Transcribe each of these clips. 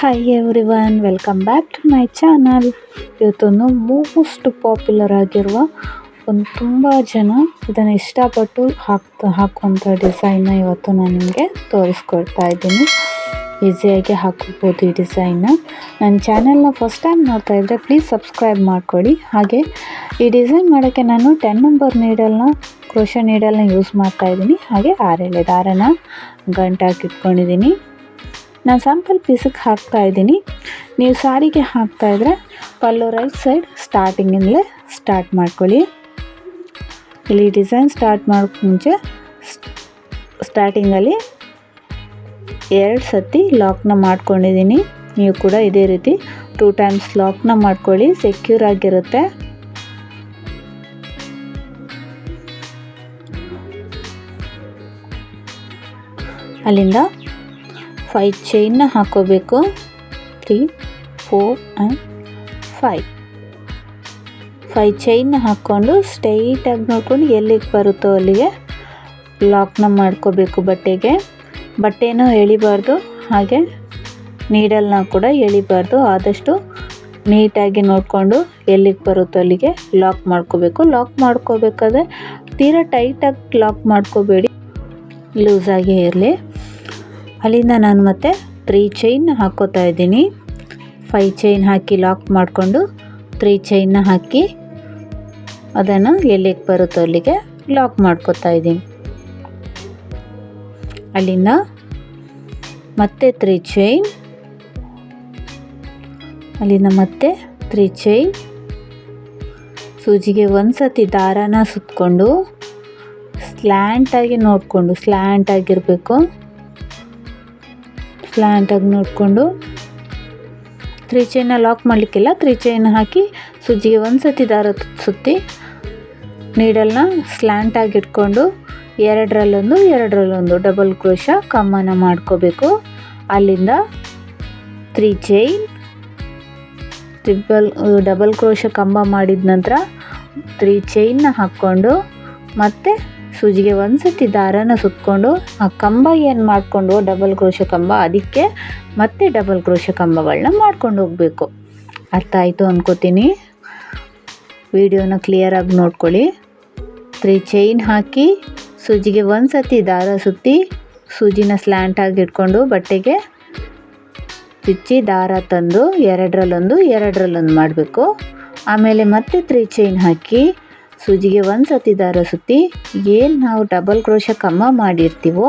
Hi everyone, welcome back to my channel. ಇವತ್ತೊಂದು most popular ಆಗಿರುವ ತುಂಬ ಜನ ಇದನ್ನು ಇಷ್ಟಪಟ್ಟು ಹಾಕುವಂಥ ಡಿಸೈನ್ನ ಇವತ್ತು ನಾನು ನಿಮಗೆ ತೋರಿಸ್ಕೊಡ್ತಾ ಇದ್ದೀನಿ. ಈಸಿಯಾಗಿ ಹಾಕೋಬೋದು ಈ ಡಿಸೈನ್ನ. ನನ್ನ ಚಾನಲ್ನ ಫಸ್ಟ್ ಟೈಮ್ ನೋಡ್ತಾ ಇದ್ದರೆ ಪ್ಲೀಸ್ ಸಬ್ಸ್ಕ್ರೈಬ್ ಮಾಡ್ಕೊಳ್ಳಿ. ಹಾಗೆ ಈ ಡಿಸೈನ್ ಮಾಡೋಕ್ಕೆ ನಾನು 10 ನಂಬರ್ ಕ್ರೋಶೆ ನೀಡಲ್ನ ಯೂಸ್ ಮಾಡ್ತಾಯಿದ್ದೀನಿ. ಹಾಗೆ 6 ದಾರನ ಗಂಟಾಕಿ ಇಟ್ಕೊಂಡಿದ್ದೀನಿ. ನಾನು ಸ್ಯಾಂಪಲ್ ಪೀಸಿಗೆ ಹಾಕ್ತಾಯಿದ್ದೀನಿ. ನೀವು ಸಾರಿಗೆ ಹಾಕ್ತಾಯಿದ್ರೆ ಪಲ್ಲು ರೈಟ್ ಸೈಡ್ ಸ್ಟಾರ್ಟಿಂಗಿಂದಲೇ ಸ್ಟಾರ್ಟ್ ಮಾಡ್ಕೊಳ್ಳಿ. ಇಲ್ಲಿ ಡಿಸೈನ್ ಸ್ಟಾರ್ಟ್ ಮಾಡೋಕ್ಕೆ ಮುಂಚೆ ಸ್ಟಾರ್ಟಿಂಗಲ್ಲಿ 2 ಸತಿ ಲಾಕ್ನ ಮಾಡ್ಕೊಂಡಿದ್ದೀನಿ. ನೀವು ಕೂಡ ಇದೇ ರೀತಿ 2 ಟೈಮ್ಸ್ ಲಾಕ್ನ ಮಾಡ್ಕೊಳ್ಳಿ, ಸೆಕ್ಯೂರ್ ಆಗಿರುತ್ತೆ. ಅಲ್ಲಿಂದ 5 ಚೈನ್ನ ಹಾಕೋಬೇಕು. 3, 4 ಆ್ಯಂಡ್ 5 ಚೈನ್ನ ಹಾಕ್ಕೊಂಡು ಸ್ಟ್ರೈಟಾಗಿ ನೋಡ್ಕೊಂಡು ಎಲ್ಲಿಗೆ ಬರುತ್ತೋ ಅಲ್ಲಿಗೆ ಲಾಕ್ನ ಮಾಡ್ಕೋಬೇಕು. ಬಟ್ಟೆನೂ ಎಳಿಬಾರ್ದು, ಹಾಗೆ ನೀಡಲ್ನ ಕೂಡ ಎಳಿಬಾರ್ದು. ಆದಷ್ಟು ನೀಟಾಗಿ ನೋಡಿಕೊಂಡು ಎಲ್ಲಿಗೆ ಬರುತ್ತೋ ಅಲ್ಲಿಗೆ ಲಾಕ್ ಮಾಡ್ಕೋಬೇಕು. ಲಾಕ್ ಮಾಡ್ಕೋಬೇಕಾದ್ರೆ ತೀರಾ ಟೈಟಾಗಿ ಲಾಕ್ ಮಾಡ್ಕೋಬೇಡಿ, ಲೂಸಾಗೇ ಇರಲಿ. ಅಲ್ಲಿಂದ ನಾನು ಮತ್ತೆ 3 ಚೈನ್ ಹಾಕ್ಕೋತಾ ಇದ್ದೀನಿ. 5 ಚೈನ್ ಹಾಕಿ ಲಾಕ್ ಮಾಡಿಕೊಂಡು 3 ಚೈನ್ನ ಹಾಕಿ ಅದನ್ನು ಎಲ್ಲಿಗೆ ಬರುತ್ತೋ ಅಲ್ಲಿಗೆ ಲಾಕ್ ಮಾಡ್ಕೋತಾ ಇದ್ದೀನಿ. ಅಲ್ಲಿಂದ ಮತ್ತೆ 3 ಚೈನ್, ಅಲ್ಲಿಂದ ಮತ್ತೆ 3 ಚೈನ್, ಸೂಜಿಗೆ ಒಂದು ಸತಿ ದಾರಾನ ಸುತ್ತಕೊಂಡು ಸ್ಲ್ಯಾಂಟಾಗಿ ನೋಡಿಕೊಂಡು, ಸ್ಲ್ಯಾಂಟಾಗಿರಬೇಕು, ಸ್ಲ್ಯಾಂಟಾಗಿ ನೋಡಿಕೊಂಡು 3 ಚೈನ್ನ ಲಾಕ್ ಮಾಡಲಿಕ್ಕಿಲ್ಲ. 3 ಚೈನ್ ಹಾಕಿ ಸೂಜಿಗೆ ಒಂದು ಸತಿ ದಾರ ಸುತ್ತಿ ನೀಡಲ್ನ ಸ್ಲ್ಯಾಂಟಾಗಿ ಇಟ್ಕೊಂಡು ಎರಡರಲ್ಲೊಂದು ಡಬಲ್ ಕ್ರೋಶ ಕಮ್ಮನ ಮಾಡ್ಕೋಬೇಕು. ಅಲ್ಲಿಂದ 3 ಚೈನ್, ಡಬಲ್ ಕ್ರೋಶ ಕಂಬ ಮಾಡಿದ ನಂತರ 3 ಚೈನ್ನ ಹಾಕ್ಕೊಂಡು ಮತ್ತೆ ಸೂಜಿಗೆ ಒಂದು ಸತಿ ದಾರನ ಸುತ್ತಕೊಂಡು ಆ ಕಂಬ ಏನು ಮಾಡಿಕೊಂಡು ಡಬಲ್ ಕ್ರೋಶ ಕಂಬ, ಅದಕ್ಕೆ ಮತ್ತೆ ಡಬಲ್ ಕ್ರೋಶ ಕಂಬಗಳನ್ನ ಮಾಡ್ಕೊಂಡು ಹೋಗಬೇಕು. ಅರ್ಥ ಆಯಿತು ಅಂದ್ಕೋತೀನಿ. ವಿಡಿಯೋನ ಕ್ಲಿಯರಾಗಿ ನೋಡ್ಕೊಳ್ಳಿ. 3 ಚೈನ್ ಹಾಕಿ ಸೂಜಿಗೆ ಒಂದು ಸತಿ ದಾರ ಸುತ್ತಿ ಸೂಜಿನ ಸ್ಲ್ಯಾಂಟಾಗಿ ಇಟ್ಕೊಂಡು ಬಟ್ಟೆಗೆ ಚುಚ್ಚಿ ದಾರ ತಂದು ಎರಡರಲ್ಲೊಂದು ಮಾಡಬೇಕು. ಆಮೇಲೆ ಮತ್ತೆ 3 ಚೈನ್ ಹಾಕಿ ಸೂಜಿಗೆ ಒಂದು ಸತಿ ದಾರ ಸುತ್ತಿ ಏನು ನಾವು ಡಬಲ್ ಕ್ರೋಶ ಕಂಬ ಮಾಡಿರ್ತೀವೋ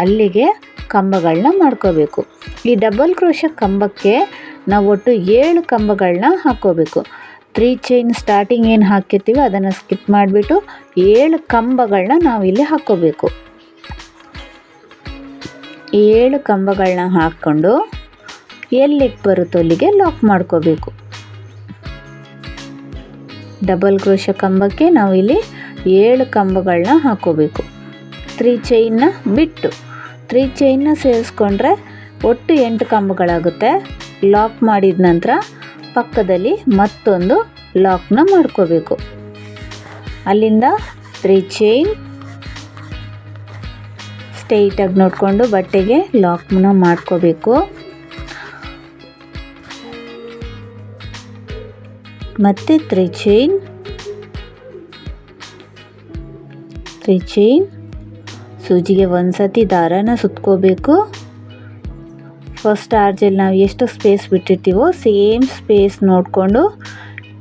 ಅಲ್ಲಿಗೆ ಕಂಬಗಳನ್ನ ಮಾಡ್ಕೋಬೇಕು. ಈ ಡಬಲ್ ಕ್ರೋಶ ಕಂಬಕ್ಕೆ ನಾವು ಒಟ್ಟು 7 ಕಂಬಗಳನ್ನ ಹಾಕ್ಕೋಬೇಕು. 3 ಚೈನ್ ಸ್ಟಾರ್ಟಿಂಗ್ ಏನು ಹಾಕಿರ್ತೀವಿ ಅದನ್ನು ಸ್ಕಿಪ್ ಮಾಡಿಬಿಟ್ಟು 7 ಕಂಬಗಳನ್ನ ನಾವಿಲ್ಲಿ ಹಾಕ್ಕೋಬೇಕು. 7 ಕಂಬಗಳನ್ನ ಹಾಕ್ಕೊಂಡು ಎಲ್ಲಿಗೆ ಬರುತ್ತೋ ಅಲ್ಲಿಗೆ ಲಾಕ್ ಮಾಡ್ಕೋಬೇಕು. ಡಬಲ್ ಕ್ರೋಶ ಕಂಬಕ್ಕೆ ನಾವು ಇಲ್ಲಿ 7 ಕಂಬಗಳನ್ನ ಹಾಕ್ಕೋಬೇಕು. 3 ಚೈನ್ನ ಬಿಟ್ಟು 3 ಚೈನ್ನ ಸೇರಿಸ್ಕೊಂಡ್ರೆ ಒಟ್ಟು 8 ಕಂಬಗಳಾಗುತ್ತೆ. ಲಾಕ್ ಮಾಡಿದ ನಂತರ ಪಕ್ಕದಲ್ಲಿ ಮತ್ತೊಂದು ಲಾಕ್ನ ಮಾಡ್ಕೋಬೇಕು. ಅಲ್ಲಿಂದ 3 ಚೈನ್ ಸ್ಟ್ರೈಟಾಗಿ ನೋಡಿಕೊಂಡು ಬಟ್ಟೆಗೆ ಲಾಕ್ನ ಮಾಡ್ಕೋಬೇಕು. ಮತ್ತೆ 3 ಚೈನ್ ಸೂಜಿಗೆ ಒಂದು ಸತಿ ದಾರನ ಸುತ್ಕೋಬೇಕು. ಫಸ್ಟ್ ಆರ್ಜಲ್ಲಿ ನಾವು ಎಷ್ಟು ಸ್ಪೇಸ್ ಬಿಟ್ಟಿರ್ತೀವೋ ಸೇಮ್ ಸ್ಪೇಸ್ ನೋಡಿಕೊಂಡು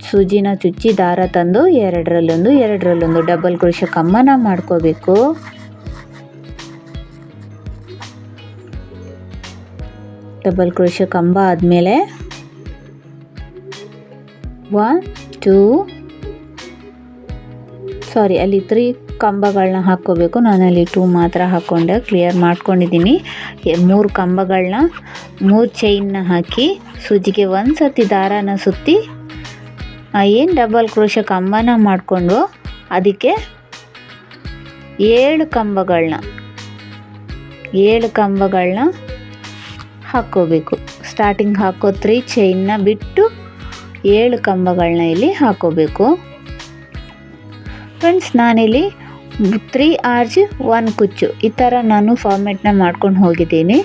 ಸೂಜಿನ ಚುಚ್ಚಿ ದಾರ ತಂದು ಎರಡರಲ್ಲೊಂದು ಡಬಲ್ ಕ್ರೋಶ ಕಂಬನ ಮಾಡ್ಕೋಬೇಕು. ಡಬಲ್ ಕ್ರೋಶ ಕಂಬ ಆದಮೇಲೆ 3 ಕಂಬಗಳನ್ನ ಹಾಕ್ಕೋಬೇಕು. ನಾನಲ್ಲಿ 2 ಮಾತ್ರ ಹಾಕ್ಕೊಂಡೆ, ಕ್ಲಿಯರ್ ಮಾಡ್ಕೊಂಡಿದ್ದೀನಿ. 3 ಕಂಬಗಳನ್ನ 3 ಚೈನ್ನ ಹಾಕಿ ಸೂಜಿಗೆ ಒಂದು ಸತಿ ದಾರಾನ ಸುತ್ತಿ ಏನು ಡಬಲ್ ಕ್ರೋಶ ಕಂಬನ ಮಾಡಿಕೊಂಡು ಅದಕ್ಕೆ 7 ಕಂಬಗಳನ್ನ ಹಾಕ್ಕೋಬೇಕು. ಸ್ಟಾರ್ಟಿಂಗ್ ಹಾಕೋ 3 ಚೈನ್ನ ಬಿಟ್ಟು 7 ಕಂಬಗಳನ್ನ ಇಲ್ಲಿ ಹಾಕೋಬೇಕು. ಫ್ರೆಂಡ್ಸ್, ನಾನಿಲ್ಲಿ 3 ಆರ್ಚ್ 1 ಕುಚ್ಚು ಈ ಥರ ನಾನು ಫಾರ್ಮೆಟ್ನ ಮಾಡ್ಕೊಂಡು ಹೋಗಿದ್ದೀನಿ.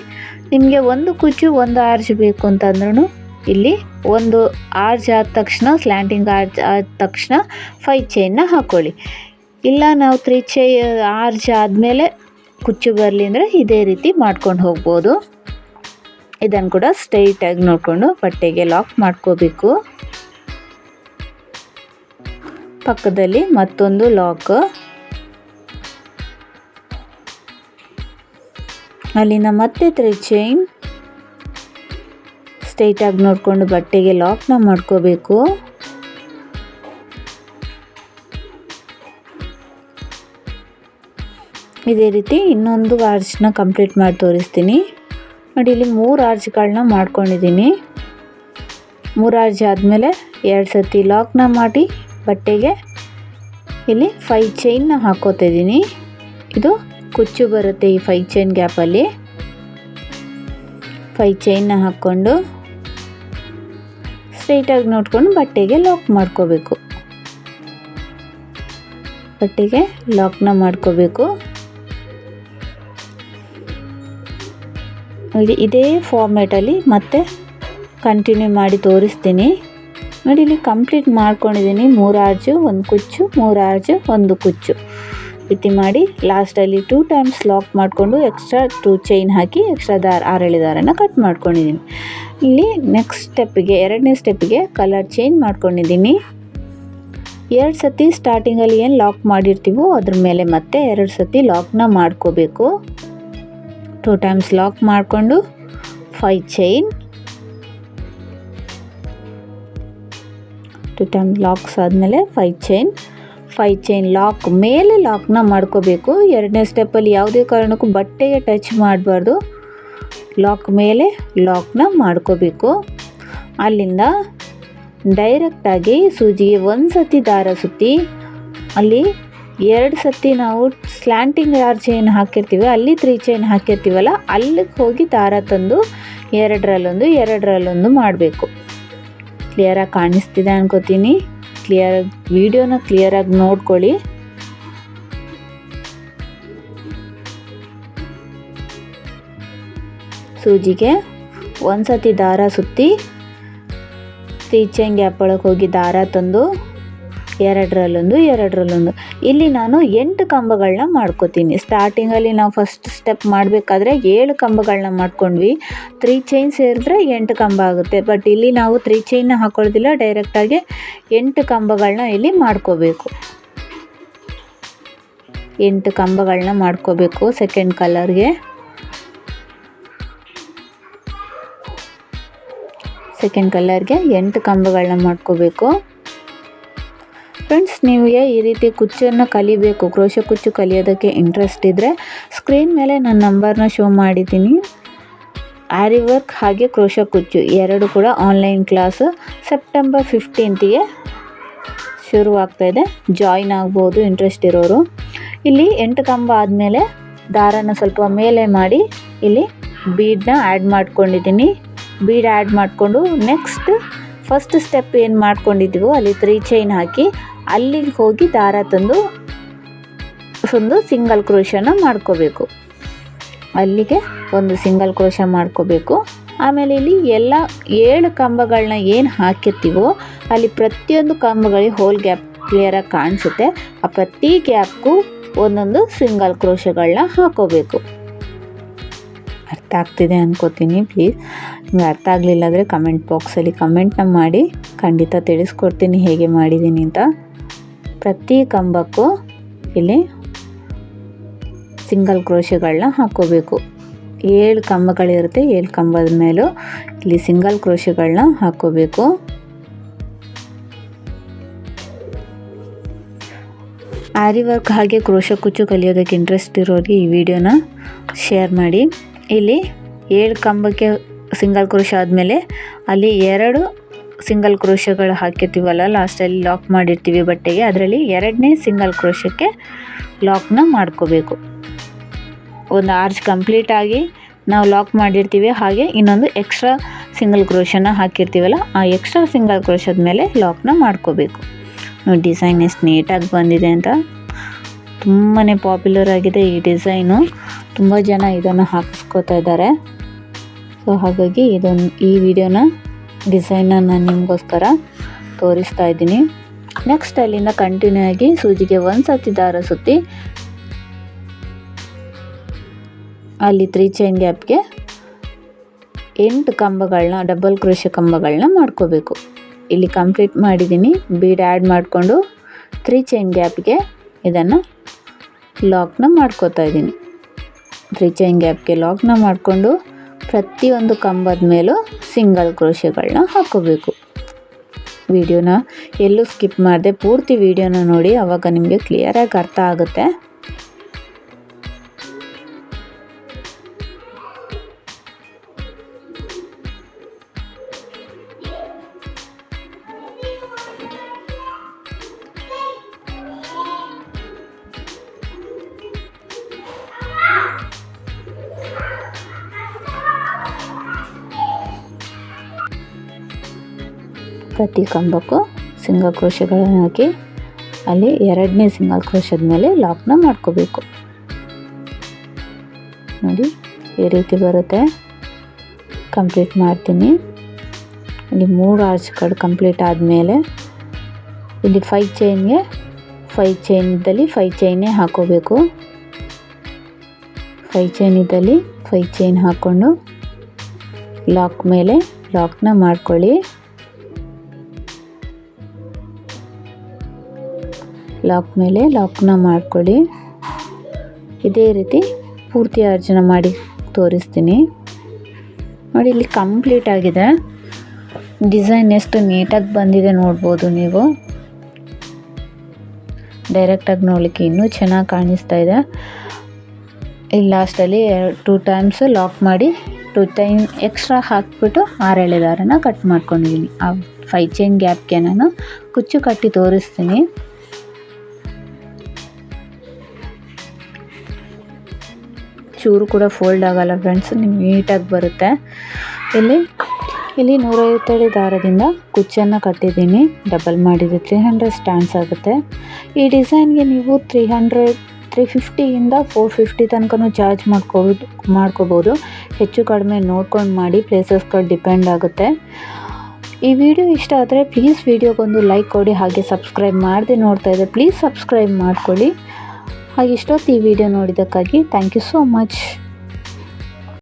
ನಿಮಗೆ ಒಂದು ಕುಚ್ಚು ಒಂದು ಆರ್ಚ್ ಬೇಕು ಅಂತಂದ್ರೂ ಇಲ್ಲಿ ಒಂದು ಆರ್ಚ್ ಆದ ತಕ್ಷಣ ಸ್ಲ್ಯಾಂಟಿಂಗ್ ಆರ್ಚ್ ಆದ ತಕ್ಷಣ 5 ಚೈನ್ನ ಹಾಕ್ಕೊಳ್ಳಿ. ಇಲ್ಲ ನಾವು 3 ಆರ್ಚ್ ಆದಮೇಲೆ ಕುಚ್ಚು ಬರಲಿ ಅಂದರೆ ಇದೇ ರೀತಿ ಮಾಡ್ಕೊಂಡು ಹೋಗ್ಬೋದು. ಇದನ್ನು ಕೂಡ ಸ್ಟ್ರೈಟಾಗಿ ನೋಡಿಕೊಂಡು ಬಟ್ಟೆಗೆ ಲಾಕ್ ಮಾಡ್ಕೋಬೇಕು. ಪಕ್ಕದಲ್ಲಿ ಮತ್ತೊಂದು ಲಾಕ್, ಅಲ್ಲಿಂದ ಮತ್ತೆ 3 ಚೈನ್ ಸ್ಟ್ರೈಟಾಗಿ ನೋಡಿಕೊಂಡು ಬಟ್ಟೆಗೆ ಲಾಕ್ನ ಮಾಡ್ಕೋಬೇಕು. ಇದೇ ರೀತಿ ಇನ್ನೊಂದು ಆರ್ಚ್ನ ಕಂಪ್ಲೀಟ್ ಮಾಡಿ ತೋರಿಸ್ತೀನಿ ನೋಡಿ. ಇಲ್ಲಿ 3 ಆರ್ಚ್ಗಳನ್ನ ಮಾಡ್ಕೊಂಡಿದ್ದೀನಿ. 3 ಆರ್ಚ್ ಆದಮೇಲೆ 2 ಸತಿ ಲಾಕ್ನ ಮಾಡಿ ಬಟ್ಟೆಗೆ ಇಲ್ಲಿ 5 ಚೈನ್ನ ಹಾಕೋತಾ ಇದ್ದೀನಿ. ಇದು ಕುಚ್ಚು ಬರುತ್ತೆ ಈ 5 ಚೈನ್ ಗ್ಯಾಪಲ್ಲಿ. 5 ಚೈನ್ನ ಹಾಕ್ಕೊಂಡು ಸ್ಟ್ರೈಟಾಗಿ ನೋಡ್ಕೊಂಡು ಬಟ್ಟೆಗೆ ಲಾಕ್ ಮಾಡ್ಕೋಬೇಕು. ಬಟ್ಟೆಗೆ ಲಾಕ್ನ ಮಾಡ್ಕೋಬೇಕು. ನೋಡಿ ಇದೇ ಫಾರ್ಮ್ಯಾಟಲ್ಲಿ ಮತ್ತೆ ಕಂಟಿನ್ಯೂ ಮಾಡಿ ತೋರಿಸ್ತೀನಿ ನೋಡಿ. ಇಲ್ಲಿ ಕಂಪ್ಲೀಟ್ ಮಾಡ್ಕೊಂಡಿದ್ದೀನಿ. 3 ಆರ್ಚು 1 ಕುಚ್ಚು, 3 ಆರ್ಚು 1 ಕುಚ್ಚು ರೀತಿ ಮಾಡಿ ಲಾಸ್ಟಲ್ಲಿ 2 ಟೈಮ್ಸ್ ಲಾಕ್ ಮಾಡಿಕೊಂಡು ಎಕ್ಸ್ಟ್ರಾ 2 ಚೈನ್ ಹಾಕಿ ಎಕ್ಸ್ಟ್ರಾ ಆರೆಳೆ ದಾರನ ಕಟ್ ಮಾಡ್ಕೊಂಡಿದ್ದೀನಿ. ಇಲ್ಲಿ ನೆಕ್ಸ್ಟ್ ಸ್ಟೆಪ್ಪಿಗೆ 2ನೇ ಸ್ಟೆಪ್ಪಿಗೆ ಕಲರ್ ಚೇಂಜ್ ಮಾಡ್ಕೊಂಡಿದ್ದೀನಿ. 2 ಸತಿ ಸ್ಟಾರ್ಟಿಂಗಲ್ಲಿ ಏನು ಲಾಕ್ ಮಾಡಿರ್ತೀವೋ ಅದ್ರ ಮೇಲೆ ಮತ್ತೆ 2 ಸತಿ ಲಾಕ್ನ ಮಾಡ್ಕೋಬೇಕು. 2 ಟೈಮ್ಸ್ ಲಾಕ್ ಮಾಡಿಕೊಂಡು 5 ಚೈನ್, 2 ಟೈಮ್ಸ್ ಲಾಕ್ಸ್ ಆದಮೇಲೆ 5 ಚೈನ್ ಲಾಕ್ ಮೇಲೆ ಲಾಕ್ನ ಮಾಡ್ಕೋಬೇಕು. 2ನೇ ಸ್ಟೆಪ್ಪಲ್ಲಿ ಯಾವುದೇ ಕಾರಣಕ್ಕೂ ಬಟ್ಟೆಗೆ ಟಚ್ ಮಾಡಬಾರ್ದು. ಲಾಕ್ ಮೇಲೆ ಲಾಕ್ನ ಮಾಡ್ಕೋಬೇಕು. ಅಲ್ಲಿಂದ ಡೈರೆಕ್ಟಾಗಿ ಸೂಜಿಗೆ 1 ಸತಿ ದಾರ ಸುತ್ತಿ ಅಲ್ಲಿ 2 ಸತಿ ನಾವು ಸ್ಲ್ಯಾಂಟಿಂಗ್ ಆರ್ಚ್ ಚೈನ್ ಹಾಕಿರ್ತೀವಿ, ಅಲ್ಲಿ 3 ಚೈನ್ ಹಾಕಿರ್ತೀವಲ್ಲ ಅಲ್ಲಿಗೆ ಹೋಗಿ ದಾರ ತಂದು 2ರಲ್ಲೊಂದು ಮಾಡಬೇಕು. ಕ್ಲಿಯರಾಗಿ ಕಾಣಿಸ್ತಿದೆ ಅನ್ಕೋತೀನಿ. ವಿಡಿಯೋನ ಕ್ಲಿಯರಾಗಿ ನೋಡ್ಕೊಳ್ಳಿ. ಸೂಜಿಗೆ 1 ಸತಿ ದಾರ ಸುತ್ತಿ 3 ಚೈನ್ ಗ್ಯಾಪ್ ಒಳಗೆ ಹೋಗಿ ದಾರ ತಂದು 2ರಲ್ಲೊಂದು ಇಲ್ಲಿ ನಾನು 8 ಕಂಬಗಳನ್ನ ಮಾಡ್ಕೋತೀನಿ. ಸ್ಟಾರ್ಟಿಂಗಲ್ಲಿ ನಾವು ಫಸ್ಟ್ ಸ್ಟೆಪ್ ಮಾಡಬೇಕಾದ್ರೆ 7 ಕಂಬಗಳನ್ನ ಮಾಡ್ಕೊಂಡ್ವಿ. 3 ಚೈನ್ ಸೇರಿದ್ರೆ 8 ಕಂಬ ಆಗುತ್ತೆ. ಬಟ್ ಇಲ್ಲಿ ನಾವು 3 ಚೈನ್ನ ಹಾಕೊಳ್ಳೋದಿಲ್ಲ, ಡೈರೆಕ್ಟಾಗಿ 8 ಕಂಬಗಳನ್ನ ಇಲ್ಲಿ ಮಾಡ್ಕೋಬೇಕು. 8 ಕಂಬಗಳನ್ನ ಮಾಡ್ಕೋಬೇಕು. ಸೆಕೆಂಡ್ ಕಲರ್ಗೆ ಸೆಕೆಂಡ್ ಕಲರ್ಗೆ 8 ಕಂಬಗಳನ್ನ ಮಾಡ್ಕೋಬೇಕು. ಫ್ರೆಂಡ್ಸ್, ನಿಮಗೆ ಈ ರೀತಿ ಕುಚ್ಚನ್ನು ಕಲಿಬೇಕು, ಕ್ರೋಶೆ ಕುಚ್ಚು ಕಲಿಯೋದಕ್ಕೆ ಇಂಟ್ರೆಸ್ಟ್ ಇದ್ದರೆ ಸ್ಕ್ರೀನ್ ಮೇಲೆ ನನ್ನ ನಂಬರ್ನ ಶೋ ಮಾಡಿದ್ದೀನಿ. ಆರಿ ವರ್ಕ್ ಹಾಗೆ ಕ್ರೋಶೆ ಕುಚ್ಚು ಎರಡು ಕೂಡ ಆನ್ಲೈನ್ ಕ್ಲಾಸು ಸೆಪ್ಟೆಂಬರ್ 15ಗೆ ಶುರುವಾಗ್ತಾಯಿದೆ. ಜಾಯಿನ್ ಆಗ್ಬೋದು ಇಂಟ್ರೆಸ್ಟ್ ಇರೋರು. ಇಲ್ಲಿ 8 ಕಂಬ ಆದಮೇಲೆ ದಾರನ ಸ್ವಲ್ಪ ಮೇಲೆ ಮಾಡಿ ಇಲ್ಲಿ ಬೀಡನ್ನ ಆ್ಯಡ್ ಮಾಡ್ಕೊಂಡಿದ್ದೀನಿ. ಬೀಡ್ ಆ್ಯಡ್ ಮಾಡಿಕೊಂಡು ನೆಕ್ಸ್ಟ್ ಫಸ್ಟ್ ಸ್ಟೆಪ್ ಏನು ಮಾಡ್ಕೊಂಡಿದ್ದೀವೋ ಅಲ್ಲಿ 3 ಚೈನ್ ಹಾಕಿ ಅಲ್ಲಿಗೆ ಹೋಗಿ ದಾರ ತಂದು ಒಂದು ಸಿಂಗಲ್ ಕ್ರೋಶನ ಮಾಡ್ಕೋಬೇಕು. ಅಲ್ಲಿಗೆ ಒಂದು ಸಿಂಗಲ್ ಕ್ರೋಶ ಮಾಡ್ಕೋಬೇಕು. ಆಮೇಲೆ ಇಲ್ಲಿ ಎಲ್ಲ 7 ಕಂಬಗಳನ್ನ ಏನು ಹಾಕಿರ್ತೀವೋ ಅಲ್ಲಿ ಪ್ರತಿಯೊಂದು ಕಂಬಗಳಿಗೆ ಹೋಲ್ ಗ್ಯಾಪ್ ಕ್ಲಿಯರಾಗಿ ಕಾಣಿಸುತ್ತೆ. ಆ ಪ್ರತಿ ಗ್ಯಾಪ್ಗೂ ಒಂದೊಂದು ಸಿಂಗಲ್ ಕ್ರೋಶಗಳನ್ನ ಹಾಕೋಬೇಕು. ಅರ್ಥ ಆಗ್ತಿದೆ ಅನ್ಕೋತೀನಿ. ಪ್ಲೀಸ್ ನಿಮ್ಗೆ ಅರ್ಥ ಆಗಲಿಲ್ಲ ಅಂದರೆ ಕಮೆಂಟ್ ಬಾಕ್ಸಲ್ಲಿ ಕಮೆಂಟ್ನ ಮಾಡಿ, ಖಂಡಿತ ತಿಳಿಸ್ಕೊಡ್ತೀನಿ ಹೇಗೆ ಮಾಡಿದ್ದೀನಿ ಅಂತ. ಪ್ರತಿ ಕಂಬಕ್ಕೂ ಇಲ್ಲಿ ಸಿಂಗಲ್ ಕ್ರೋಶಗಳನ್ನ ಹಾಕೋಬೇಕು. 7 ಕಂಬಗಳಿರುತ್ತೆ, 7 ಕಂಬದ ಮೇಲೂ ಇಲ್ಲಿ ಸಿಂಗಲ್ ಕ್ರೋಶಗಳನ್ನ ಹಾಕೋಬೇಕು. ಆರಿ ವರ್ಕ್ ಹಾಗೆ ಕ್ರೋಶೆ ಕುಚ್ಚು ಕಲಿಯೋದಕ್ಕೆ ಇಂಟ್ರೆಸ್ಟ್ ಇರೋರಿಗೆ ಈ ವಿಡಿಯೋನ ಶೇರ್ ಮಾಡಿ. ಇಲ್ಲಿ 7 ಕಂಬಕ್ಕೆ ಸಿಂಗಲ್ ಕ್ರೋಶ ಆದಮೇಲೆ ಅಲ್ಲಿ 2 ಸಿಂಗಲ್ ಕ್ರೋಶಗಳು ಹಾಕಿರ್ತೀವಲ್ಲ, ಲಾಸ್ಟಲ್ಲಿ ಲಾಕ್ ಮಾಡಿರ್ತೀವಿ ಬಟ್ಟೆಗೆ, ಅದರಲ್ಲಿ 2ನೇ ಸಿಂಗಲ್ ಕ್ರೋಶಕ್ಕೆ ಲಾಕ್ನ ಮಾಡ್ಕೋಬೇಕು. ಒಂದು ಆರ್ಚ್ ಕಂಪ್ಲೀಟಾಗಿ ನಾವು ಲಾಕ್ ಮಾಡಿರ್ತೀವಿ, ಹಾಗೆ ಇನ್ನೊಂದು ಎಕ್ಸ್ಟ್ರಾ ಸಿಂಗಲ್ ಕ್ರೋಶನ ಹಾಕಿರ್ತೀವಲ್ಲ ಆ ಎಕ್ಸ್ಟ್ರಾ ಸಿಂಗಲ್ ಕ್ರೋಶದ ಮೇಲೆ ಲಾಕ್ನ ಮಾಡ್ಕೋಬೇಕು. ನೋಡಿ ಡಿಸೈನ್ ಎಷ್ಟು ನೀಟಾಗಿ ಬಂದಿದೆ ಅಂತ. ತುಂಬಾ ಪಾಪ್ಯುಲರ್ ಆಗಿದೆ ಈ ಡಿಸೈನು. ತುಂಬ ಜನ ಇದನ್ನು ಹಾಕಿಸ್ಕೋತಾ ಇದ್ದಾರೆ. ಸೊ ಹಾಗಾಗಿ ಈ ವಿಡಿಯೋನ ಡಿಸೈನ್ನ ನಾನು ನಿಮಗೋಸ್ಕರ ತೋರಿಸ್ತಾ ಇದ್ದೀನಿ. ನೆಕ್ಸ್ಟ್ ಅಲ್ಲಿಂದ ಕಂಟಿನ್ಯೂ ಆಗಿ ಸೂಜಿಗೆ ಒಂದು ಸತಿ ದಾರ ಸುತ್ತಿ ಅಲ್ಲಿ 3 ಚೈನ್ ಗ್ಯಾಪ್ಗೆ 8 ಕಂಬಗಳನ್ನ ಡಬಲ್ ಕ್ರೋಶೆ ಕಂಬಗಳನ್ನ ಮಾಡ್ಕೋಬೇಕು. ಇಲ್ಲಿ ಕಂಪ್ಲೀಟ್ ಮಾಡಿದ್ದೀನಿ. ಬೀಡ್ ಆ್ಯಡ್ ಮಾಡಿಕೊಂಡು 3 ಚೈನ್ ಗ್ಯಾಪ್ಗೆ ಇದನ್ನು ಲಾಕ್ನ ಮಾಡ್ಕೋತಾ ಇದ್ದೀನಿ. 3 ಚೈನ್ ಗ್ಯಾಪ್ಗೆ ಲಾಕ್ನ ಮಾಡಿಕೊಂಡು ಪ್ರತಿಯೊಂದು ಕಂಬದ ಮೇಲೂ ಸಿಂಗಲ್ ಕ್ರೋಶೆಗಳನ್ನ ಹಾಕೋಬೇಕು. ವಿಡಿಯೋನ ಎಲ್ಲೂ ಸ್ಕಿಪ್ ಮಾಡದೆ ಪೂರ್ತಿ ವಿಡಿಯೋನ ನೋಡಿ, ಆವಾಗ ನಿಮಗೆ ಕ್ಲಿಯರಾಗಿ ಅರ್ಥ ಆಗುತ್ತೆ. ಪ್ರತಿ ಕಂಬಕ್ಕೂ ಸಿಂಗಲ್ ಕ್ರೋಶೆಗಳನ್ನು ಹಾಕಿ ಅಲ್ಲಿ 2ನೇ ಸಿಂಗಲ್ ಕ್ರೋಶದ ಮೇಲೆ ಲಾಕ್ನ ಮಾಡ್ಕೋಬೇಕು. ನೋಡಿ ಈ ರೀತಿ ಬರುತ್ತೆ. ಕಂಪ್ಲೀಟ್ ಮಾಡ್ತೀನಿ. ಇಲ್ಲಿ 3 ಆರ್ಚ್ಗಳು ಕಂಪ್ಲೀಟ್ ಆದಮೇಲೆ ಇಲ್ಲಿ 5 ಚೈನ್ಗೆ 5 ಚೈನ್ ಇದ್ದಲ್ಲಿ 5 ಚೈನೇ ಹಾಕೋಬೇಕು. 5 ಚೈನ್ ಇದ್ದಲ್ಲಿ 5 ಚೈನ್ ಹಾಕ್ಕೊಂಡು ಲಾಕ್ ಮೇಲೆ ಲಾಕ್ನ ಮಾಡ್ಕೊಳ್ಳಿ. ಲಾಕ್ ಮೇಲೆ ಲಾಕ್ನ ಮಾಡ್ಕೊಳ್ಳಿ. ಇದೇ ರೀತಿ ಪೂರ್ತಿ ಅರ್ಜನ ಮಾಡಿ ತೋರಿಸ್ತೀನಿ. ನೋಡಿ ಇಲ್ಲಿ ಕಂಪ್ಲೀಟ್ ಆಗಿದೆ. ಡಿಸೈನ್ ಎಷ್ಟು ನೀಟಾಗಿ ಬಂದಿದೆ ನೋಡ್ಬೋದು ನೀವು. ಡೈರೆಕ್ಟಾಗಿ ನೋಡಲಿಕ್ಕೆ ಇನ್ನೂ ಚೆನ್ನಾಗಿ ಕಾಣಿಸ್ತಾ ಇದೆ. ಇಲ್ಲಿ ಲಾಸ್ಟಲ್ಲಿ 2 ಟೈಮ್ಸ್ ಲಾಕ್ ಮಾಡಿ 2 ಟೈಮ್ ಎಕ್ಸ್ಟ್ರಾ ಹಾಕಿಬಿಟ್ಟು 6 ಎಳೆ ದಾರನ ಕಟ್ ಮಾಡ್ಕೊಂಡಿದ್ದೀನಿ. ಆ 5 ಚೈನ್ ಗ್ಯಾಪ್ಗೆ ನಾನು ಕುಚ್ಚು ಕಟ್ಟಿ ತೋರಿಸ್ತೀನಿ. ಚೂರು ಕೂಡ ಫೋಲ್ಡ್ ಆಗಲ್ಲ ಫ್ರೆಂಡ್ಸ್, ನೀಟಾಗಿ ಬರುತ್ತೆ. ಇಲ್ಲಿ 150 ದಾರದಿಂದ ಕುಚ್ಚನ್ನು ಕಟ್ಟಿದ್ದೀನಿ. ಡಬಲ್ ಮಾಡಿದರೆ 300 ಸ್ಟ್ಯಾಂಡ್ಸ್ ಆಗುತ್ತೆ. ಈ ಡಿಸೈನ್ಗೆ ನೀವು 350ಇಂದ 450 ತನಕನೂ ಚಾರ್ಜ್ ಮಾಡ್ಕೋಬೋದು. ಹೆಚ್ಚು ಕಡಿಮೆ ನೋಡ್ಕೊಂಡು ಮಾಡಿ, ಪ್ಲೇಸಸ್ಗಳು ಡಿಪೆಂಡ್ ಆಗುತ್ತೆ. ಈ ವಿಡಿಯೋ ಇಷ್ಟ ಆದರೆ ಪ್ಲೀಸ್ ವಿಡಿಯೋಗೊಂದು ಲೈಕ್ ಕೊಡಿ. ಹಾಗೆ ಸಬ್ಸ್ಕ್ರೈಬ್ ಮಾಡದೆ ನೋಡ್ತಾ ಇದ್ದರೆ ಪ್ಲೀಸ್ ಸಬ್ಸ್ಕ್ರೈಬ್ ಮಾಡ್ಕೊಳ್ಳಿ. ಹಾಗೆ ಇಷ್ಟೊತ್ತು ಈ ವಿಡಿಯೋ ನೋಡಿದ್ದಕ್ಕಾಗಿ ಥ್ಯಾಂಕ್ ಯು ಸೋ ಮಚ್.